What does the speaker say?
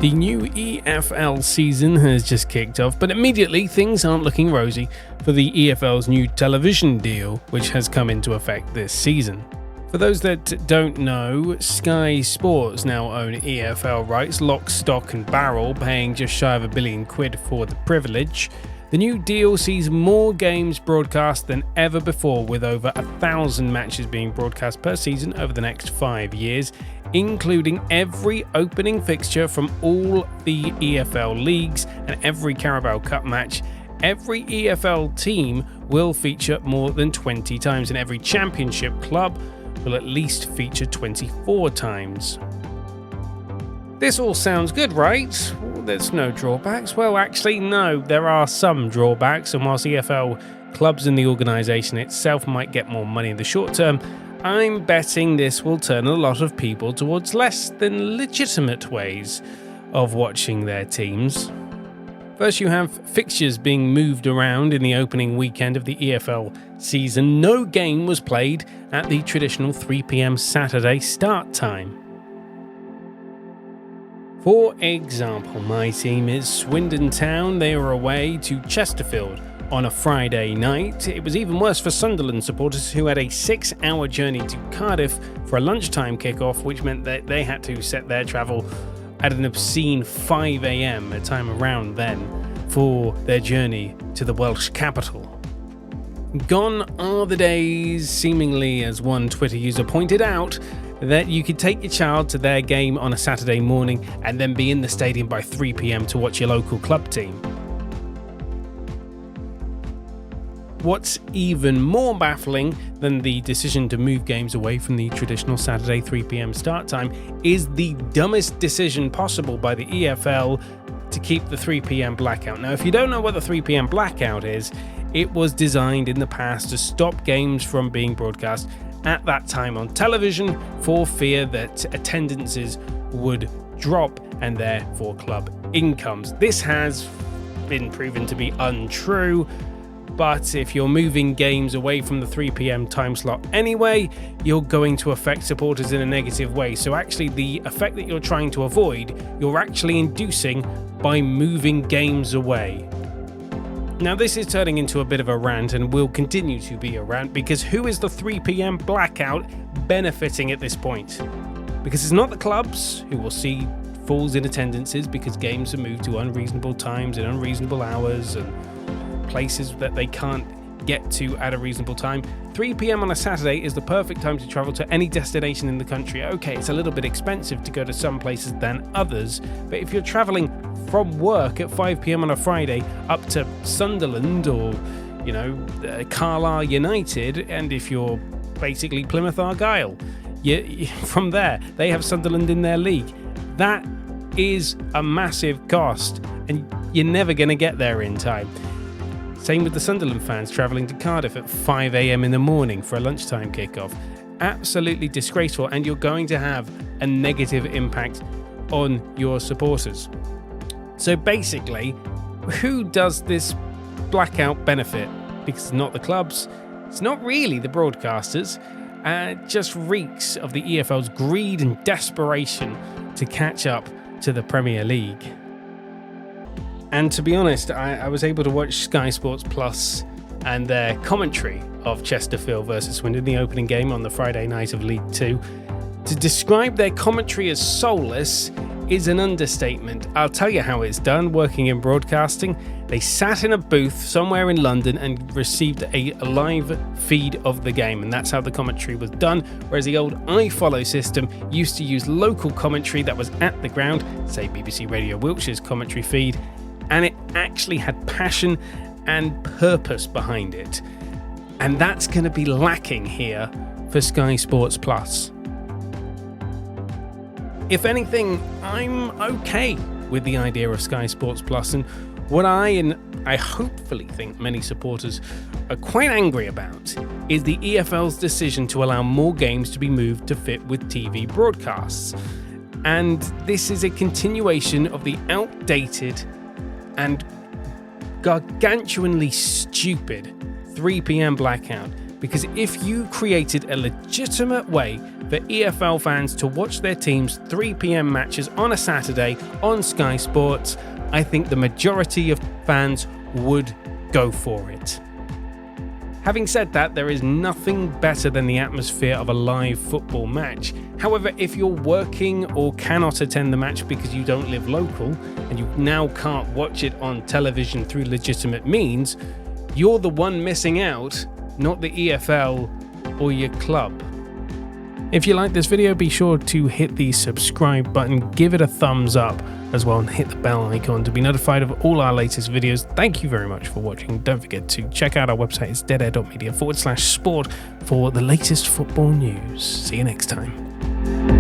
The new EFL season has just kicked off, but immediately things aren't looking rosy for the EFL's new television deal, which has come into effect this season. For those that don't know, Sky Sports now own EFL rights, lock, stock and barrel, paying just shy of £1 billion for the privilege. The new deal sees more games broadcast than ever before, with over 1,000 matches being broadcast per season over the next 5 years, including every opening fixture from all the EFL leagues and every Carabao Cup match. Every EFL team will feature more than 20 times, and every championship club will at least feature 24 times. This all sounds good, right? There's no drawbacks. Well, actually, no, there are some drawbacks, and whilst EFL clubs and the organisation itself might get more money in the short term, I'm betting this will turn a lot of people towards less than legitimate ways of watching their teams. First, you have fixtures being moved around in the opening weekend of the EFL season. No game was played at the traditional 3 p.m. Saturday start time. For example, my team is Swindon Town. They were away to Chesterfield on a Friday night. It was even worse for Sunderland supporters, who had a 6-hour journey to Cardiff for a lunchtime kickoff, which meant that they had to set their travel at an obscene 5 a.m, a time around then, for their journey to the Welsh capital. Gone are the days, seemingly, as one Twitter user pointed out, that you could take your child to their game on a Saturday morning and then be in the stadium by 3 p.m. to watch your local club team. What's even more baffling than the decision to move games away from the traditional Saturday 3 p.m. start time is the dumbest decision possible by the EFL to keep the 3 p.m. blackout. Now, if you don't know what the 3 p.m. blackout is, it was designed in the past to stop games from being broadcast at that time on television for fear that attendances would drop and therefore club incomes. This has been proven to be untrue, but if you're moving games away from the 3 p.m. time slot anyway, you're going to affect supporters in a negative way. So actually the effect that you're trying to avoid, you're actually inducing by moving games away. Now, this is turning into a bit of a rant, and will continue to be a rant, because who is the 3 p.m. blackout benefiting at this point? Because it's not the clubs, who will see falls in attendances because games are moved to unreasonable times and unreasonable hours and places that they can't get to at a reasonable time. 3 p.m. on a Saturday is the perfect time to travel to any destination in the country. Okay, it's a little bit expensive to go to some places than others, but if you're traveling from work at 5 p.m. on a Friday up to Sunderland or, Carlisle United, and if you're basically Plymouth Argyle, from there, they have Sunderland in their league. That is a massive cost, and you're never going to get there in time. Same with the Sunderland fans travelling to Cardiff at 5 a.m. in the morning for a lunchtime kickoff. Absolutely disgraceful, and you're going to have a negative impact on your supporters. So basically, who does this blackout benefit? Because it's not the clubs, it's not really the broadcasters. It just reeks of the EFL's greed and desperation to catch up to the Premier League. And to be honest, I was able to watch Sky Sports Plus and their commentary of Chesterfield versus Swindon, the opening game on the Friday night of League 2. To describe their commentary as soulless is an understatement. I'll tell you how it's done. Working in broadcasting, they sat in a booth somewhere in London and received a live feed of the game, and that's how the commentary was done, whereas the old iFollow system used to use local commentary that was at the ground, say BBC Radio Wiltshire's commentary feed, and it actually had passion and purpose behind it. And that's going to be lacking here for Sky Sports Plus. If anything, I'm okay with the idea of Sky Sports Plus, and what I hopefully think many supporters are quite angry about is the EFL's decision to allow more games to be moved to fit with TV broadcasts. And this is a continuation of the outdated and gargantuanly stupid 3 p.m. blackout, because if you created a legitimate way for EFL fans to watch their team's 3 p.m. matches on a Saturday on Sky Sports, I think the majority of fans would go for it. Having said that, there is nothing better than the atmosphere of a live football match. However, if you're working or cannot attend the match because you don't live local and you now can't watch it on television through legitimate means, you're the one missing out, not the EFL or your club. If you like this video, be sure to hit the subscribe button, give it a thumbs up as well, and hit the bell icon to be notified of all our latest videos. Thank you very much for watching. Don't forget to check out our website. It's deadair.media/sport for the latest football news. See you next time.